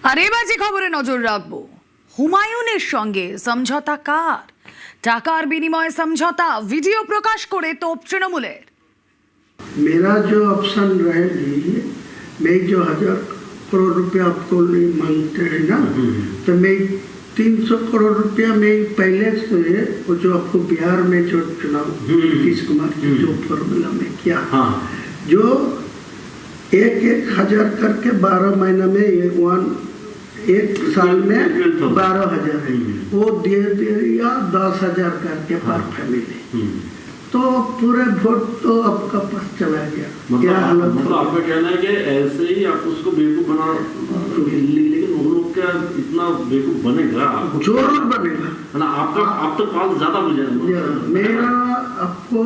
আর এবার যে খবরে নজর রাখবো, হুমায়ুনের সঙ্গে সমঝোতা কার? টাকার বিনিময়ে সমঝোতা, ভিডিও প্রকাশ করে তোপ তৃণমূলের। मेरा जो ऑप्शन रहेगी, मैं जो 1000 करोड़ रुपया आपको मांगते हैं ना, तो मैं 300 करोड़ रुपया में पहले से वो जो आपको बिहार में जो चुनाव नीतीश कुमार की जो फॉर्मूला में किया, जो 1-1 हजार करके 12 महीना में एक साल में 12,000 है, वो दे दिया 10,000 करके पर फैमिली। तो पूरे वोट तो आपका पास चला गया। क्या हालत? मतलब आपका कहना है कि ऐसे ही आप उसको बेवकूफ बना, लेकिन उन लोग क्या इतना बेवकूफ बनेगा? जरूर बनेगा ना। आपका आप तो पास ज्यादा हो जाएगा। मेरा आपको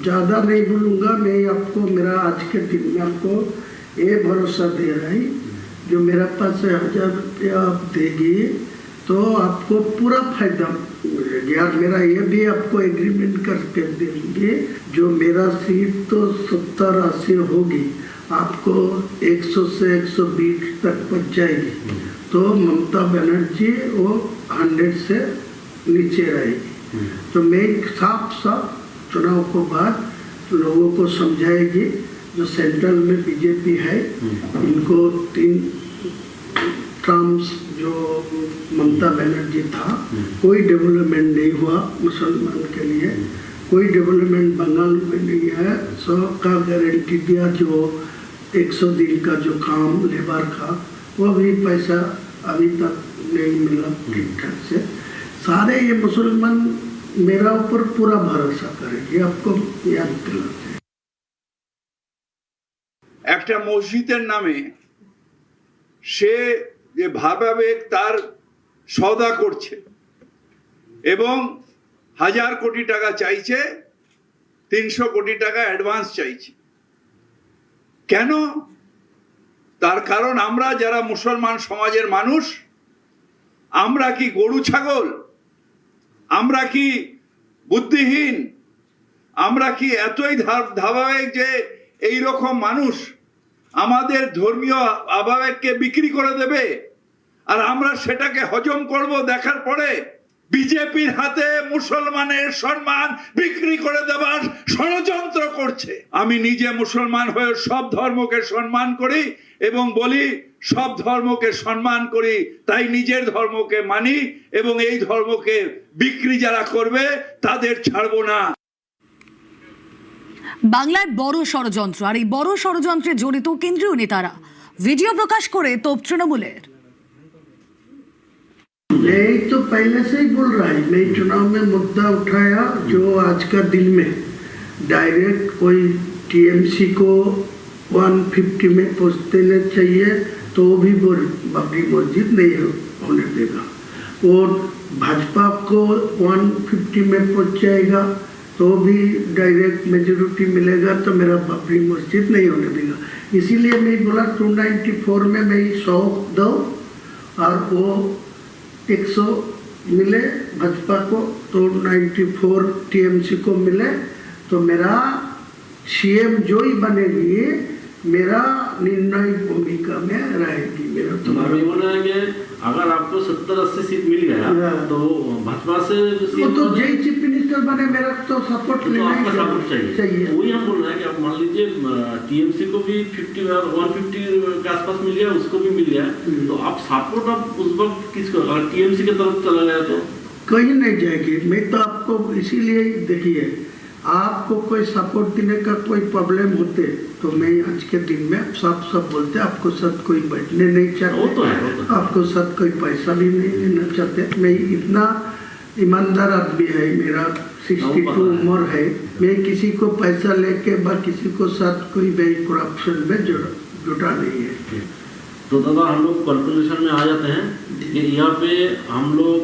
ज्यादा नहीं बोलूंगा, मैं आपको मेरा आज के दिन में आपको ये भरोसा दे रहा है, जो मेरा पास 1000 रुपया आप देगी तो आपको पूरा फायदा मिलेगा। मेरा ये भी आपको एग्रीमेंट करके देंगे, जो मेरा सीट तो 70-80 होगी, आपको 100 से 120 तक पहुंच जाएगी, तो ममता बनर्जी वो 100 से नीचे रहेगी। तो मैं साफ चुनाव को बाद लोगों को समझाएगी, जो सेंट्रल में बीजेपी है, इनको 3 टर्म्स जो ममता बनर्जी था, कोई डेवलपमेंट नहीं हुआ मुसलमान के लिए, कोई डेवलपमेंट बंगाल में नहीं है। 100 का गारंटी दिया, जो 100 दिन का जो काम लेबर का, वो भी पैसा अभी तक नहीं मिला ठीक ठाक से। सारे ये मुसलमान मेरा ऊपर पूरा भरोसा करेंगे, आपको याद दिलाते हैं। একটা মসজিদের নামে সে যে ভাবাবেগ তার সওদা করছে এবং 1000 কোটি টাকা চাইছে, 300 কোটি টাকা অ্যাডভান্স চাইছে। কেন? তার কারণ আমরা যারা মুসলমান সমাজের মানুষ, আমরা কি গরু ছাগল? আমরা কি বুদ্ধিহীন? আমরা কি এতই ধাবাবেগ যে এই রকম মানুষ আমাদের ধর্মীয় আবেগকে বিক্রি করে দেবে আর আমরা সেটাকে হজম করব? দেখার পরে বিজেপির হাতে মুসলমানের সম্মান বিক্রি করে দেবার ষড়যন্ত্র করছে। আমি নিজে মুসলমান হয়ে সব ধর্মকে সম্মান করি এবং বলি সব ধর্মকে সম্মান করি, তাই নিজের ধর্মকে মানি এবং এই ধর্মকে বিক্রি যারা করবে তাদের ছাড়বো না। বাংলায় বড় ষড়যন্ত্র, আর এই বড় ষড়যন্ত্রে জড়িত কেন্দ্রীয় নেতারা, ভিডিও প্রকাশ করে তোপ তৃণমূলের। मैं तो पहले से ही बोल रहा है, मैं चुनाव में मुद्दा उठाया, जो आज का दिन में डायरेक्ट कोई टीएमसी को 150 में पहुंच देना चाहिए, तो भी बाबरी मस्जिद नहीं होने देगा। और भाजपा को 150 में पहुंच जाएगा तो भी डायरेक्ट मेजोरिटी मिलेगा, तो मेरा बाबरी मस्जिद नहीं होने देगा। इसीलिए मैं बोला 294 में मैं 100 दो और वो 100 मिले भाजपा को, तो 94 टीएमसी को मिले, तो मेरा सीएम जो ही बनेगी मेरा निर्णय भूमिका में रहेगी। मेरा तो अगर आपको 70-80 सीट मिल गया तो भाजपा से वो तो जय चीफ मिनिस्टर बने, मेरा तो सपोर्ट लेना ही चाहिए। वही हम बोल रहे हैं कि आप मान लीजिए टीएमसी को भी 150 के आसपास मिल गया, उसको भी मिल गया, तो आप सपोर्ट आप उस वक्त किसको? अगर टीएमसी की तरफ चला गया तो कहीं नहीं जाएगी। मैं तो आपको इसीलिए देखिए, आपको कोई सपोर्ट देने का कोई प्रॉब्लम होते तो मैं आज के दिन में सब बोलते, आपको साथ कोई बैठने नहीं चाहते, आपको साथ कोई पैसा भी नहीं देना चाहते। मैं इतना ईमानदार आदमी है, मेरा 62 उम्र है, मैं किसी को पैसा लेके किसी को साथ कोई भी करप्शन में जुटा नहीं है। तो दादा हम लोग कैलकुलेशन में आ जाते हैं कि यहाँ पे हम लोग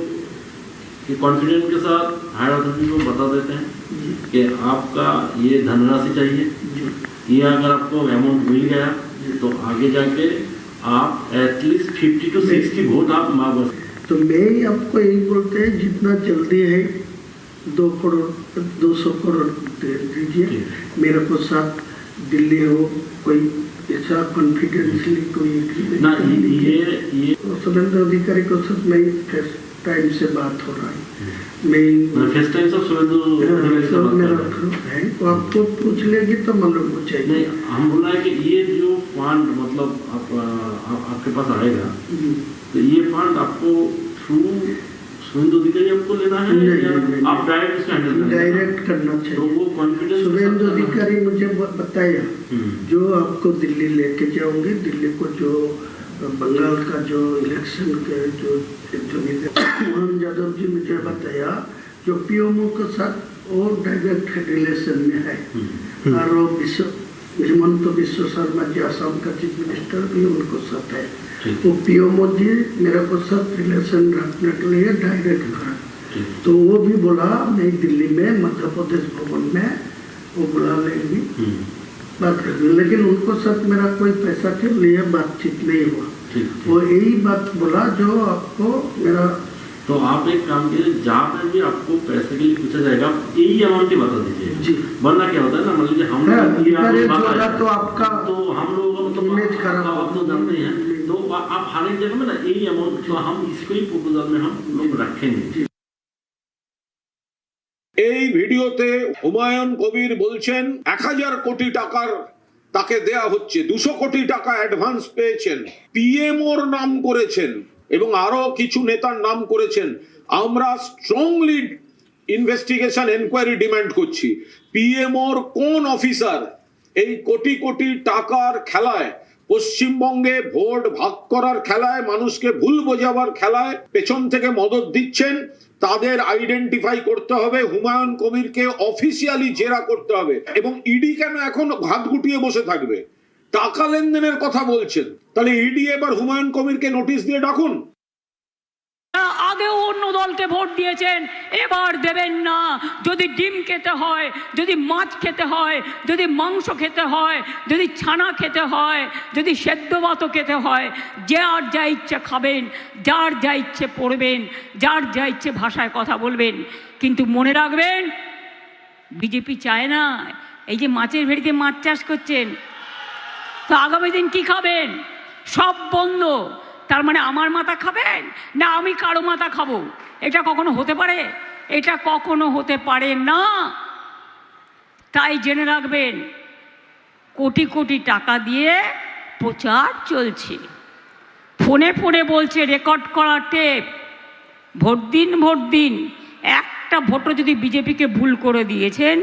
कॉन्फिडेंस के साथ हायर अथॉरिटी को बता देते हैं कि आपका ये धनराशि चाहिए, ये अगर आपको अमाउंट मिल गया तो आगे जाके आप एटलीस्ट 50 to 60 वोट आप मांग सकते। तो मैं आपको यही बोलते हैं, जितना जल्दी है 200 करोड़ दे दीजिए। मेरे को साथ दिल्ली हो, कोई ऐसा कॉन्फिडेंशियली कोई ना agreement नहीं किया। ये और शुभेंदु अधिकारी को साथ में फर्स्ट टाइम से बात हो रहा है। मैं फर्स्ट टाइम सब शुभेंदु सब मेरा है, वो आपको पूछ लेगी तो मालूम हो नहीं, जाएगी। हम बोला है कि ये जो फंड मतलब आपके पास आएगा, तो ये फंड आपको थ्रू शुभेंदु अधिकारी हमको लेना है या आप डायरेक्ट इसका हैंडल करेंगे? डायरेक्ट करना तो चाहिए। वो कॉन्फिडेंस शुभेंदु अधिकारी मुझे बताया जो आपको दिल्ली लेके जाओगे, दिल्ली को जो बंगाल का जो इलेक्शन के जो मोहन यादव जी मुझे बताया जो पीएमओ के साथ वो डायरेक्ट रिलेशन में है और वो हिमंत बिश्व शर्मा जी असम का चीफ मिनिस्टर भी उनको साथ है। वो पीएमओ जी मेरे को साथ रिलेशन रखने के लिए डायरेक्ट करा, तो वो भी बोला मैं दिल्ली में मध्य प्रदेश भवन में वो बुला लेंगी बात करेंगे, लेकिन उनको साथ मेरा कोई पैसा के लिए बातचीत नहीं हुआ। वो यही बात बोला जो आपको मेरा। तो आप एक काम कीजिए, जहाँ पे भी आपको पैसे के लिए पूछा जाएगा यही अमाउंट ही बता दीजिए जी। वरना क्या होता है ना, मान लीजिए हम तो आपका तो हम लोगों का मतलब इमेज खराब आप तो जानते हैं, तो आप हर एक जगह में ना यही अमाउंट तो हम इसको ही प्रपोजल में हम लोग रखेंगे। এই ভিডিওতে হুমায়ুন কবির বলছেন 1000 কোটি টাকার তাকে দেয়া হচ্ছে, 200 কোটি টাকা অ্যাডভান্স পেয়েছেন, পিএমওর নাম করেছেন এবং আরো কিছু নেতার নাম করেছেন। আমরা স্ট্রংলি ইনভেস্টিগেশন এনকোয়ারি ডিমান্ড করছি। পিএমওর কোন অফিসার এই কোটি কোটি টাকার খেলায়, পশ্চিমবঙ্গে ভোট ভাগ করার খেলায়, মানুষকে ভুল বোঝাবার খেলায় পেছন থেকে মদত দিচ্ছেন, তাদের আইডেন্টিফাই করতে হবে। হুমায়ুন কবিরকে অফিসিয়ালি জেরা করতে হবে এবং ইডি কেন এখন হাত গুটিয়ে বসে থাকবে? টাকা লেনদেনের কথা বলছেন, তাহলে ইডি এবার হুমায়ুন কবিরকে নোটিশ দিয়ে ডাকুন। আগেও অন্য দলকে ভোট দিয়েছেন, এবার দেবেন না। যদি ডিম খেতে হয়, যদি মাছ খেতে হয়, যদি মাংস খেতে হয়, যদি ছানা খেতে হয়, যদি সেদ্ধ ভাতও খেতে হয়, যার যা ইচ্ছে খাবেন, যার যা ইচ্ছে পড়বেন, যার যা ইচ্ছে ভাষায় কথা বলবেন, কিন্তু মনে রাখবেন বিজেপি চায় না এই যে মাছের ভেড়িতে মাছ চাষ করছেন, তো আগামী দিন কি খাবেন? সব বন্ধ। তার মানে আমার মাথা খাবেন না আমি কারো মাথা খাবো? এটা কখনো হতে পারে? এটা কখনো হতে পারে না। তাই জেনে রাখবেন কোটি কোটি টাকা দিয়ে প্রচার চলছে, ফোনে ফোনে বলছে রেকর্ড করা টেপ, ভোট দিন ভোট দিন। একটা ভোটও যদি বিজেপিকে ভুল করে দিয়েছেন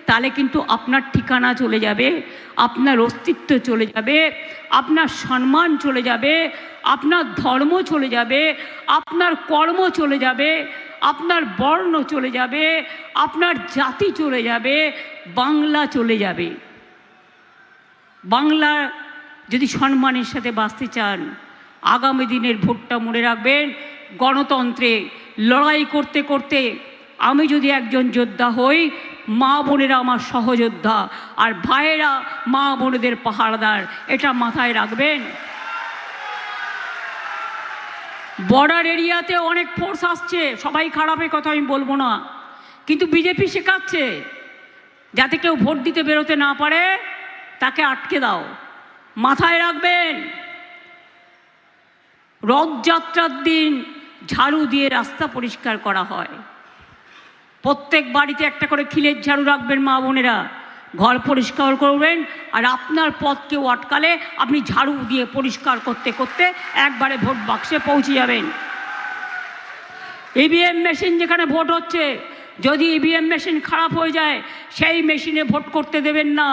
তাহলে কিন্তু আপনার ঠিকানা চলে যাবে, আপনার অস্তিত্ব চলে যাবে, আপনার সম্মান চলে যাবে, আপনার ধর্ম চলে যাবে, আপনার কর্ম চলে যাবে, আপনার বর্ণ চলে যাবে, আপনার জাতি চলে যাবে, বাংলা চলে যাবে। বাংলা যদি সম্মানের সাথে বাঁচতে চান আগামী দিনের ভোটটা মনে রাখবেন। গণতন্ত্রে লড়াই করতে করতে আমি যদি একজন যোদ্ধা হই, মা বোনেরা আমার সহযোদ্ধা আর ভাইয়েরা মা বোনেদের পাহারাদার, এটা মাথায় রাখবেন। বর্ডার এরিয়াতে অনেক ফোর্স আসছে, সবাই খারাপের কথা আমি বলবো না, কিন্তু বিজেপি শেখাচ্ছে যাতে কেউ ভোট দিতে বেরোতে না পারে তাকে আটকে দাও। মাথায় রাখবেন রথযাত্রার দিন ঝাড়ু দিয়ে রাস্তা পরিষ্কার করা হয়, প্রত্যেক বাড়িতে একটা করে খিলের ঝাড়ু রাখবেন মা বোনেরা, ঘর পরিষ্কার করবেন। আর আপনার পথ কেউ আটকালে আপনি ঝাড়ু দিয়ে পরিষ্কার করতে করতে একবারে ভোট বাক্সে পৌঁছে যাবেন। ইভিএম মেশিন যেখানে ভোট হচ্ছে, যদি ইভিএম মেশিন খারাপ হয়ে যায় সেই মেশিনে ভোট করতে দেবেন না।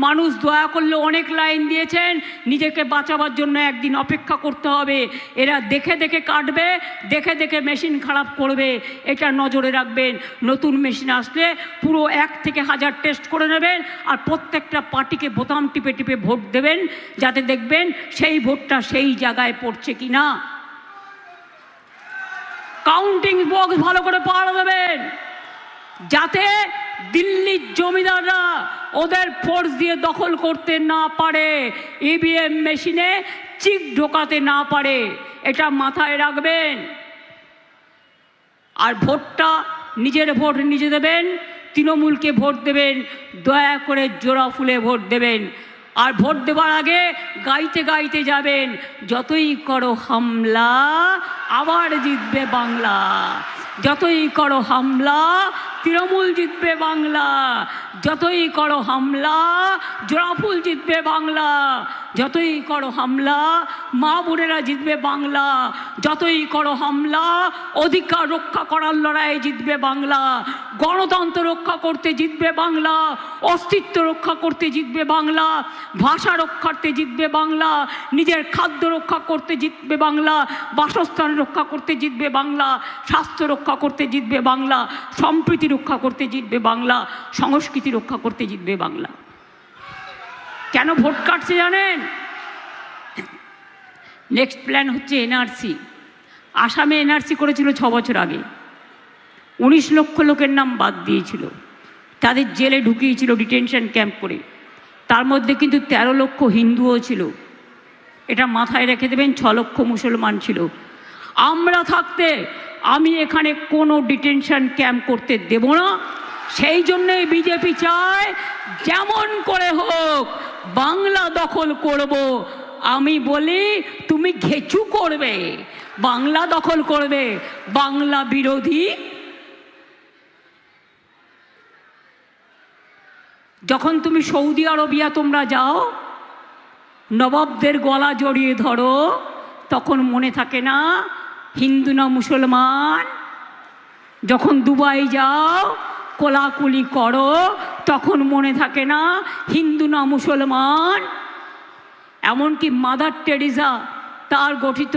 মানুষ দয়া করলে অনেক লাইন দিয়েছেন, নিজেকে বাঁচাবার জন্য একদিন অপেক্ষা করতে হবে। এরা দেখে দেখে কাটবে, দেখে দেখে মেশিন খারাপ করবে, এটা নজরে রাখবেন। নতুন মেশিন আসলে পুরো 1 থেকে 1000 টেস্ট করে নেবেন আর প্রত্যেকটা পার্টিকে বোতাম টিপে টিপে ভোট দেবেন, যাতে দেখবেন সেই ভোটটা সেই জায়গায় পড়ছে কি না। কাউন্টিং বক্স ভালো করে পাহারা দেবেন, যাতে দিল্লির জমিদাররা ওদের ফোর্স দিয়ে দখল করতে না পারে, ইভিএম মেশিনে চিক ঢোকাতে না পারে, এটা মাথায় রাখবেন। আর ভোটটা নিজের ভোট নিজে দেবেন, তৃণমূলকে ভোট দেবেন, দয়া করে জোড়া ফুলে ভোট দেবেন। আর ভোট দেওয়ার আগে গাইতে গাইতে যাবেন, যতই করো হামলা আবার জিতবে বাংলা, যতই করো হামলা তৃণমূল জিতবে বাংলা, যতই করো হামলা জোড়াফুল জিতবে বাংলা, যতই করো হামলা মা বোনেরা জিতবে বাংলা, যতই করো হামলা অধিকার রক্ষা করার লড়াই জিতবে বাংলা, গণতন্ত্র রক্ষা করতে জিতবে বাংলা, অস্তিত্ব রক্ষা করতে জিতবে বাংলা, ভাষা রক্ষার্থে জিতবে বাংলা, নিজের খাদ্য রক্ষা করতে জিতবে বাংলা, বাসস্থান রক্ষা করতে জিতবে বাংলা, স্বাস্থ্য রক্ষা করতে জিতবে বাংলা, সম্প্রীতি রক্ষা করতে জিতবে বাংলা, সংস্কৃতি রক্ষা করতে জিতবে বাংলা। কেন ভোট কাটছে জানেন? নেক্সট প্ল্যান হচ্ছে এনআরসি। আসামে এনআরসি করেছিল 6 বছর আগে, 19 লক্ষ লোকের নাম বাদ দিয়েছিল, তাদের জেলে ঢুকিয়েছিল ডিটেনশন ক্যাম্প করে, তার মধ্যে কিন্তু 13 লক্ষ হিন্দুও ছিল। এটা মাথায় রেখে দেবেন, 6 লক্ষ মুসলমান ছিল। আমরা থাকতে আমি এখানে কোনো ডিটেনশন ক্যাম্প করতে দেব না। সেই জন্যই বিজেপি চায় যেমন করে হোক বাংলা দখল করব। আমি বলি তুমি ঘেচু করবে, বাংলা দখল করবে, বাংলা বিরোধী। যখন তুমি সৌদি আরবিয়া তোমরা যাও, নবাবদের গলা জড়িয়ে ধরো, তখন মনে থাকে না হিন্দু না মুসলমান। যখন দুবাই যাও কোলাকুলি করো, তখন মনে থাকে না হিন্দু না মুসলমান। এমনকি মাদার টেরেসা তার গঠিত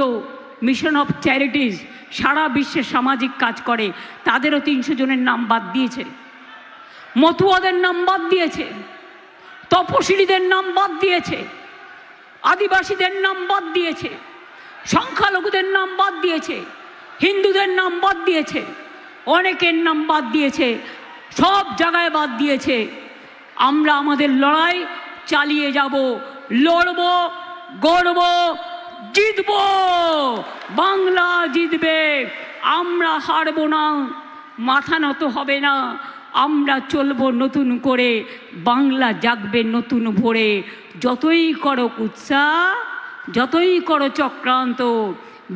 মিশন অফ চ্যারিটিজ সারা বিশ্বে সামাজিক কাজ করে, তাদেরও 300 জনের নাম বাদ দিয়েছে, মতুয়াদের নাম বাদ দিয়েছে, তপশিলীদের নাম বাদ দিয়েছে, আদিবাসীদের নাম বাদ দিয়েছে, সংখ্যালঘুদের নাম বাদ দিয়েছে, হিন্দুদের নাম বাদ দিয়েছে, অনেকের নাম বাদ দিয়েছে, সব জায়গায় বাদ দিয়েছে। আমরা আমাদের লড়াই চালিয়ে যাব, লড়ব, গড়ব, জিতব, বাংলা জিতবে, আমরা হারব না, মাথা নত হবে না, আমরা চলব নতুন করে, বাংলা জাগবে নতুন ভোরে। যতই করো কুৎসা, যতই করো চক্রান্ত,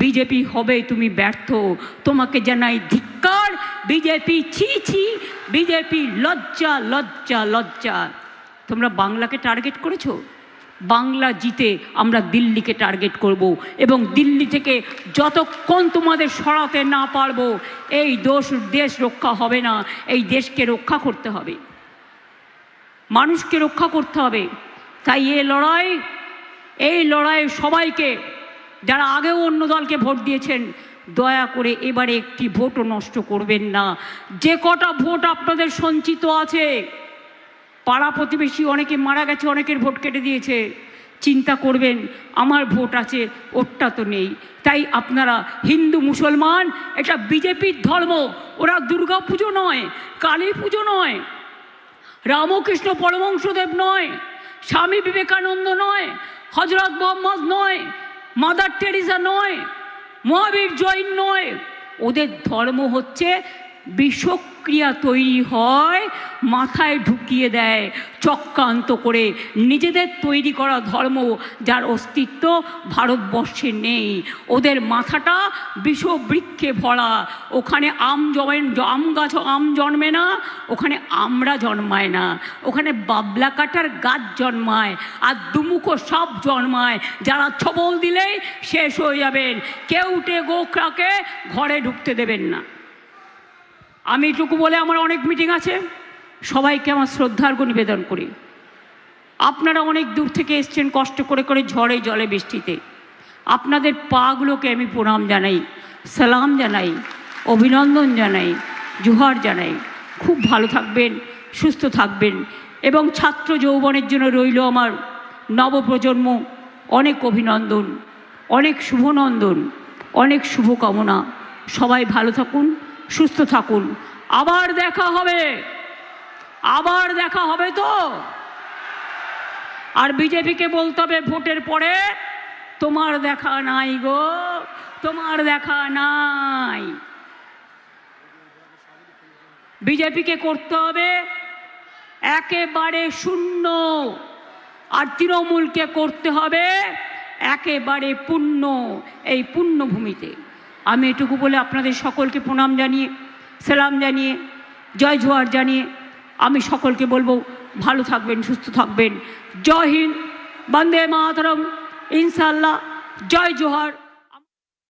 বিজেপি হবে তুমি ব্যর্থ। তোমাকে জানাই ধিক্কার, বিজেপি ছি ছি, বিজেপি লজ্জা লজ্জা লজ্জা। তোমরা বাংলাকে টার্গেট করেছো, বাংলা জিতে আমরা দিল্লিকে টার্গেট করব, এবং দিল্লি থেকে যতক্ষণ তোমাদের সরাতে না পারবো এই দেশ রক্ষা হবে না। এই দেশকে রক্ষা করতে হবে, মানুষকে রক্ষা করতে হবে। তাই এই লড়াই সবাইকে, যারা আগেও অন্য দলকে ভোট দিয়েছেন, দয়া করে এবারে একটি ভোটও নষ্ট করবেন না। যে কটা ভোট আপনাদের সঞ্চিত আছে, পাড়া প্রতিবেশী অনেকে মারা গেছে, অনেকের ভোট কেটে দিয়েছে, চিন্তা করবেন আমার ভোট আছে, ওরটা তো নেই। তাই আপনারা হিন্দু মুসলমান, এটা বিজেপির ধর্ম, ওরা দুর্গা পুজো নয়, কালী পুজো নয়, রামকৃষ্ণ পরমহংসদেব নয়, স্বামী বিবেকানন্দ নয়, হজরত মোহাম্মদ নয়, মাদার টেরেসা নয়, মহাবীর জৈন নয়। ওদের ধর্ম হচ্ছে বিষক্রিয়া তৈরি হয়, মাথায় ঢুকিয়ে দেয় চক্রান্ত করে, নিজেদের তৈরি করা ধর্ম যার অস্তিত্ব ভারতবর্ষে নেই। ওদের মাথাটা বিষবৃক্ষে ভরা, ওখানে আম গাছ আম জন্মে না, ওখানে আমরা জন্মায় না, ওখানে বাবলা কাটার গাছ জন্মায়, আর দুমুখো সাপ জন্মায়, যারা ছবল দিলেই শেষ হয়ে যাবেন। কেউটে গোখরাকে ঘরে ঢুকতে দেবেন না। আমি এটুকু বলে আমার অনেক মিটিং আছে, সবাইকে আমার শ্রদ্ধার্ঘ্য নিবেদন করি। আপনারা অনেক দূর থেকে এসছেন কষ্ট করে করে, ঝড়ে জলে বৃষ্টিতে, আপনাদের পাগুলোকে আমি প্রণাম জানাই, সালাম জানাই, অভিনন্দন জানাই, জোহার জানাই। খুব ভালো থাকবেন, সুস্থ থাকবেন, এবং ছাত্র যৌবনের জন্য রইল আমার নবপ্রজন্ম অনেক অভিনন্দন, অনেক শুভনন্দন, অনেক শুভকামনা। সবাই ভালো থাকুন, সুস্থ থাকুন। আবার দেখা হবে, আবার দেখা হবে তো। আর বিজেপিকে বলতে হবে ভোটের পরে, তোমার দেখা নাই গো, তোমার দেখা নাই। বিজেপিকে করতে হবে একেবারে শূন্য, আর তৃণমূলকে করতে হবে একেবারে পূর্ণ এই পুণ্যভূমিতে। আমি এটুকু বলে আপনাদের সকলকে প্রণাম জানিয়ে, সালাম জানিয়ে, জয় জোহার জানিয়ে আমি সকলকে বলবো ভালো থাকবেন, সুস্থ থাকবেন। জয় হিন্দ, বন্দে মাতরম, ইনশাআল্লাহ, জয় জোহার।